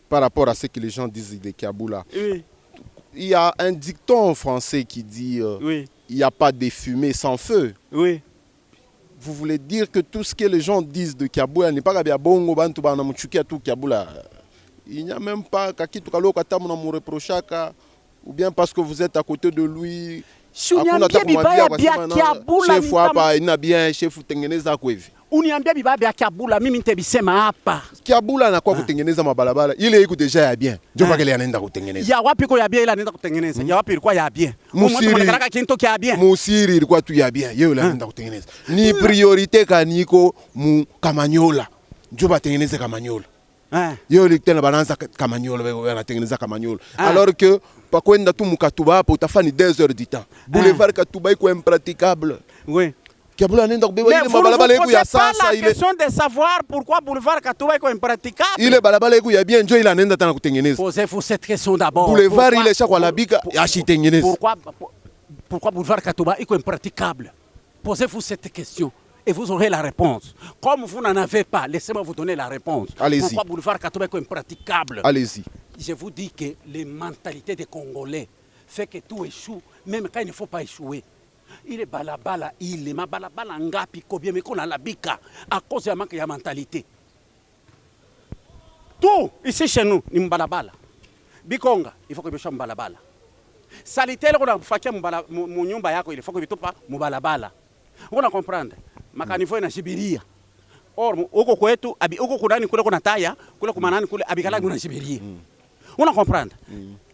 par rapport à ce que les gens disent de Kiaboula. Oui. Il y a un dicton français qui dit oui. il n'y a pas de fumée sans feu. Oui. Vous voulez dire que tout ce que les gens disent de Kiaboula n'est pas bien bongo bantu bana muchukia tout Kiaboula. Il n'y a même pas kakitu kaloka tamu na mu reprochaka ou bien parce que vous êtes à côté de lui. Uniambia bibaya bya Kiaboula chef hapa ina bien chef utengeneza kwa hivi. Uniambia bibaya bya Kiaboula mimi nitebisema hapa. Kiaboula anakuwa kutengeneza mabalabala. Ile iko deja ya bien. Ndio paka ile anaenda kutengeneza. Ya wapi ko ya bien ile anaenda kutengeneza? Ya wapi ilikuwa ya bien? Mwanataka kinto kia bien. Musiri ilikuwa tu ya bien. Yeye ile anaenda kutengeneza. Ni priorite kaniko mu Kamanyola. Ndio batengeneze Kamanyola. Yeye ile tena balanza Kamanyola wanatengeneza Kamanyola. Alors que pa kwenda tu mukatuba hapo utafani 2 heures du temps. Boulevard Katuba iko impraticable. Oui. Kiaboula anaenda kubeba ile mabalabala iko ya sasa ile. La question de savoir pourquoi boulevard Katuba iko impraticable. Ile balabala iko ya bien ndio ile anaenda tena kutengeneza. Posez-vous cette question d'abord. Boulevard ile shakwa labika ashitengeneza. Pourquoi boulevard Katuba iko impraticable? Posez-vous cette question et vous aurez la réponse. Comme vous n'en avez pas, laissez-moi vous donner la réponse. Allez-y. Pourquoi boulevard Katuba est impraticable? Allez-y. Je vous dis que les mentalités des Congolais fait que tout échoue, même quand il ne faut pas échouer. Il est balabala, il est ma balabala ngapi kobie mais qu'on a la bika à cause de la manque de mentalité. Tout ici chez nous, ni balabala. Bikonga, il faut que je sois balabala. Salitaire qu'on a fait mon nyumba yako, il faut que je sois balabala. On a comprendre. Makanifo na Sibiria. Or uko kwetu abi uko kunani kule kuna taya, kule kumanani kule abikala kuna Sibiria. On a comprendre.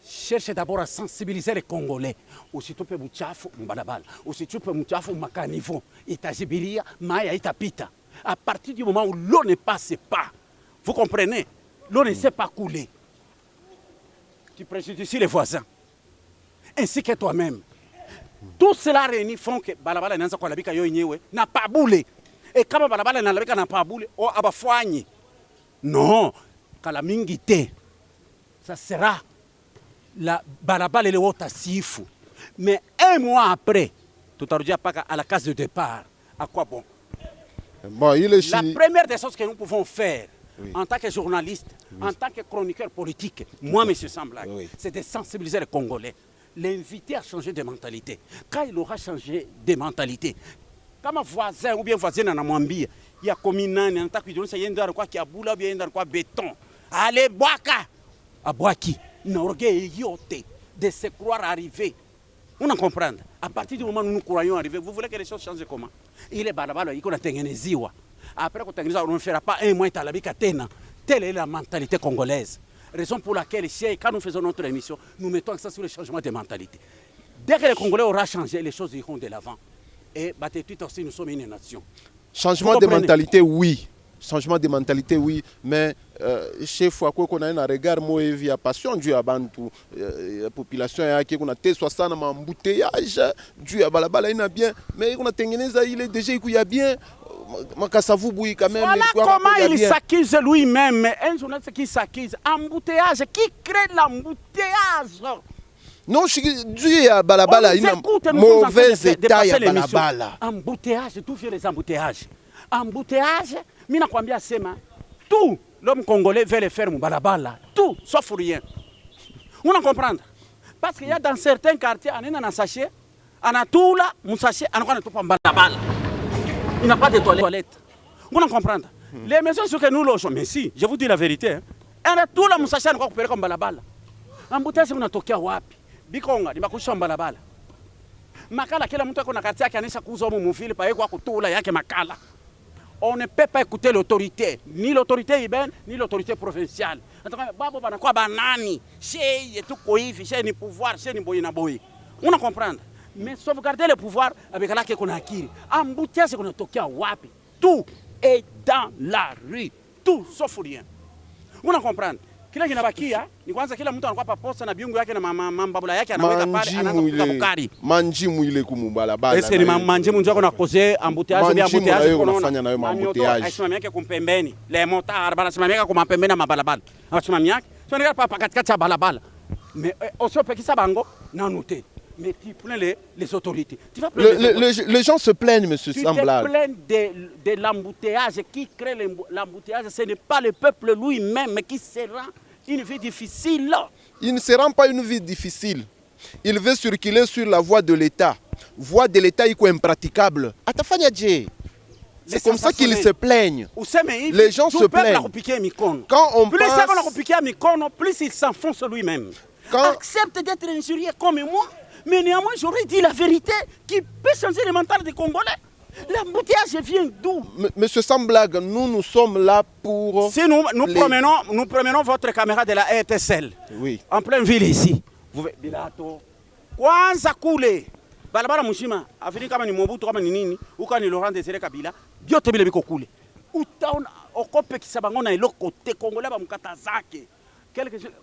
Cherchez d'abord à sensibiliser les Congolais. Aussitôt pe mchafu mbalabala, aussitôt pe mchafu makanivo, itajibiria maya itapita. À partir du moment où l'eau ne passe pas, vous comprenez, l'eau ne sait pas couler. Tu préjudicies les voisins, ainsi que toi-même. Tout cela réunit font que balabala nanza kwa labika yo yenyewe na pas boule. Et kama balabala na labika na pas boule, o abafwanyi. Non, kala mingi te. Ça sera la balabala le wota sifu. Mais un mois après, tout à pas à la case de départ. À quoi bon? La première des choses que nous pouvons faire en tant que journaliste, en tant que chroniqueur politique, moi, M. Samblag, c'est de sensibiliser les Congolais, l'inviter à changer de mentalité. Quand il aura changé de mentalité, comme un voisin ou bien voisine en Amwambia, il y a comme une année, en tant que journaliste, il y a quoi qui a boula, il y a quoi béton. Allez, boaka! À Boaki, n'orgueil yoté de se croire arrivé. On en comprend. À partir du moment où nous croyons arriver, vous voulez que les choses changent comment? Il est balabala, il est tengeneziwa. Après on ne fera pas un mois à la bicatena. Telle est la mentalité congolaise. Raison pour laquelle, quand nous faisons notre émission, nous mettons accent sur le changement de mentalité. Dès que les Congolais auront changé, les choses iront de l'avant. Et tout aussi, nous sommes une nation. Changement de mentalité, oui. Changement de mentalité, oui, mais chez Fouakou, on a un regard moévi à passion dû à Bantu, la population qui a été 60 embouteillage, dû à Balabala, il a bien, mais on a Tengeneza, il est déjà, il y a bien, Makasavou Boui quand même. Voilà comment il s'accuse lui-même, un journaliste qui s'accuse, embouteillage, qui crée l'embouteillage. Non, dû à Balabala, il a un mauvais état à Balabala. Embouteillage, d'où viennent les embouteillages? Embouteillage, mina kwambia sema, tout l'homme congolais veut le faire mbalabala, tout, sauf rien. On en comprendre. Parce qu'il y a dans certains quartiers, on est dans un sachet, on a tout là, mon sachet, on a tout pas mbalabala. Il n'a pas de toilette. On en comprendre. Les maisons sur que nous logeons, mais si, je vous dis la vérité, on a tout là, mon sachet, on a coupé comme mbalabala. Embouteillage, on a toqué à wapi. Bikonga, il m'a couché en mbalabala. Makala, kila mtu akona quartier qui anisha kuzo mu mufili pa yeko akutula yake makala. On ne peut pas écouter l'autorité, ni l'autorité urbaine, ni l'autorité provinciale. Babo banakuwa banani, chez tout koifi, chez ni pouvoir, chez ni boyi na boyi. On a comprendre. Mais sauvegarder le pouvoir avec la qu'on a acquis. Embouteillage qu'on a toqué à wapi. Tout est dans la rue, tout sauf rien. On a comprendre. Kila kinabakia ni kwanza kila mtu anakuwa paposa na biungu yake na mambabula yake anaweka pale anaanza kupiga bukari. Manjimu ile kumbalabala. Est-ce que ni manjimu ndio kuna cause embouteillage bien embouteillage unafanya nayo embouteillage. Asimamia yake kumpembeni. Le motard bana simamia yake kumpembeni na mabalabala. Asimamia yake. Sio ndio papa katikati ya balabala. Mais osopekisa bango na noter. Mais tu plains les autorités. Tu vas les gens se plaignent, monsieur Samblag. Tu te plains de l'embouteillage qui crée l'embouteillage. Ce n'est pas le peuple lui-même qui sera une vie difficile. Il ne se rend pas une vie difficile. Il veut circuler sur la voie de l'État. Voie de l'État iko impraticable. Atafanya je. C'est comme ça qu'ils se plaignent. Les gens se plaignent. Quand on plus plus il s'enfonce lui-même. Accepte d'être injurié comme moi, mais néanmoins j'aurais dit la vérité qui peut changer le mental des Congolais. L'embouteillage vient d'où? Monsieur Samblag, nous sommes là pour... Si nous promenons votre caméra de la RTSL, oui, en pleine ville ici, vous voyez, Bilato, Kwanza Koulé, Balabala Mushima, Afini kama ni Mobutu kama ni nini, uka ni Laurent Désiré Kabila, biote bile biko koulé. Utaona okope kisabango na ilo côté Congolais ba mukatazake.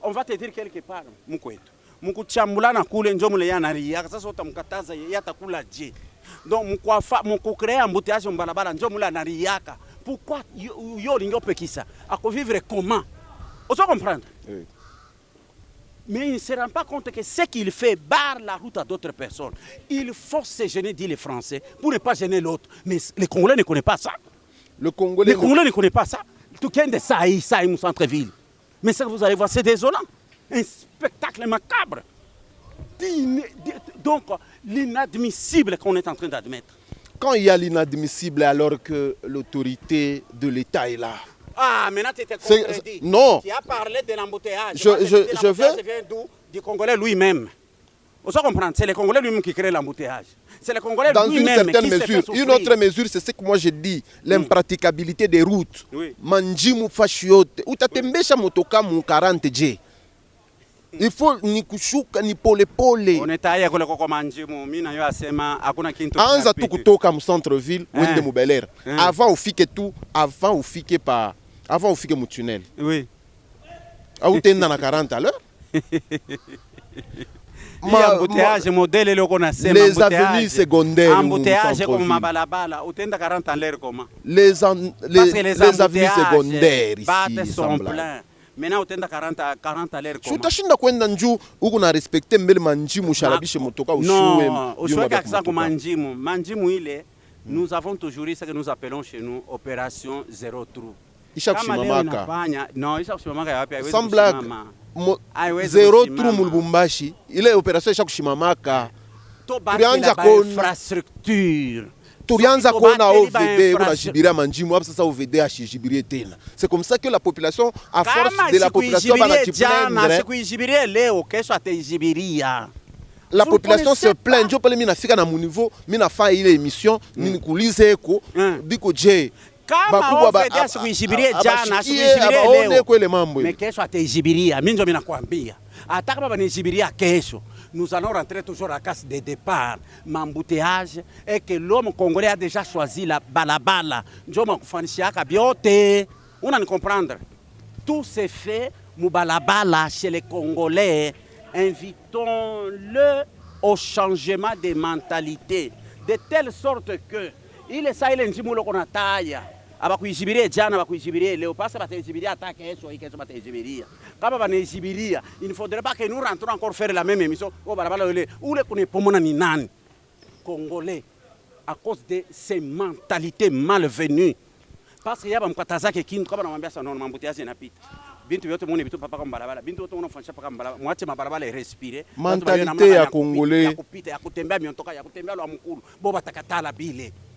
On va te dire quelque part, mukwetu. Mukuchambula na kule njo mule yana ria, sasa utamkataza yata kula je. Donc muku créer embouteillage mbalabala njo mule na riaka. Pourquoi yo lingo pekisa? À vivre comment? On se comprendre. Oui. Mais il ne se rend pas compte que ce qu'il fait barre la route à d'autres personnes. Il force se gêner, dit les Français, pour ne pas gêner l'autre. Mais les Congolais ne connaissent pas ça. Les Congolais ne connaissent pas ça. Tout le monde ça, au centre-ville. Mais ça, vous allez voir, c'est désolant. Un spectacle macabre. Donc, l'inadmissible qu'on est en train d'admettre. Quand il y a l'inadmissible alors que l'autorité de l'État est là. Ah, maintenant tu étais contredit. Non. Tu as parlé de l'embouteillage. Je veux... vient d'où? Du Congolais lui-même. Vous comprendre, c'est les Congolais lui-même qui créent l'embouteillage. C'est les Congolais dans lui-même une certaine mesure. Une autre mesure, c'est ce que moi je dis, l'impraticabilité des routes. Oui. Manjimu fashiote. Utatembesha motoka mu 40 G. Il faut ni kushuka ni pole pole. Onetaye kule kwa manjimu, mimi na yo asema hakuna kintu. Anza tu kutoka mu centre ville, wende mu Bel Air. Avant ufike tout, avant ufike pa, avant ufike mu tunnel. Oui. Au tenda na 40 à l'heure. Embouteillage modèle le qu'on a les avenues secondaires. Embouteillage comme mabalabala, ou tenda 40 à l'heure comment? Les avenues secondaires ici sont pleins. Maintenant, on a 40 à l'air. Tu as kwenda njuu huko na respecter mbele manjimu sharabishe motoka ushuwe. Non, ushuwe kakisa kwa manjimu. Manjimu ile, nous avons toujours eu ce que nous appelons chez nous opération zéro trou. Isha kushimamaka. Non, isha kushimamaka yapi haiwezi kushimama. Zéro trou mu Lubumbashi, ile opération isha kushimamaka. Tulianza kuona infrastructure. Turianza kuona OVD unajibiria manjimu hapo sasa OVD ashijibirie tena. C'est comme ça que la population à force de la population sikuijibiria leo kesho ataijibiria. La population se plaint ndio pale mimi nafika na mu niveau mimi nafanya ile émission mimi nikuulize eko biko je kama OVD asikuijibiria jana asikuijibiria leo kwele mambo mais kesho ataijibiria mimi ndio mimi nakwambia hata kama banijibiria kesho. Nous allons rentrer toujours à la case de départ, m'embouteillage, et que l'homme congolais a déjà choisi la balabala. On a comprendre. Tout se fait, balabala chez les Congolais. Invitons-le au changement de mentalité, de telle sorte que il est ça, il est un taille. Abakuijibiria jana abakuijibiria leo pasa batajibiria hata kesho kesho batajibiria kama banajibiria il ne faudrait pas que nous rentrons encore faire la même émission au barabara ile ule kunepomona ni nani Congolais à cause de ces mentalités malvenues parce que yaba mkatazake kintu kama namwambia sana non mambutiaje inapita bintu vyote muone vitu papa kama barabara bintu vyote unafanisha paka barabara mwache mabarabara irespire mentalité ya Congolais ya kupita ya kutembea miontoka ya kutembea lwa mkulu boba takatala bile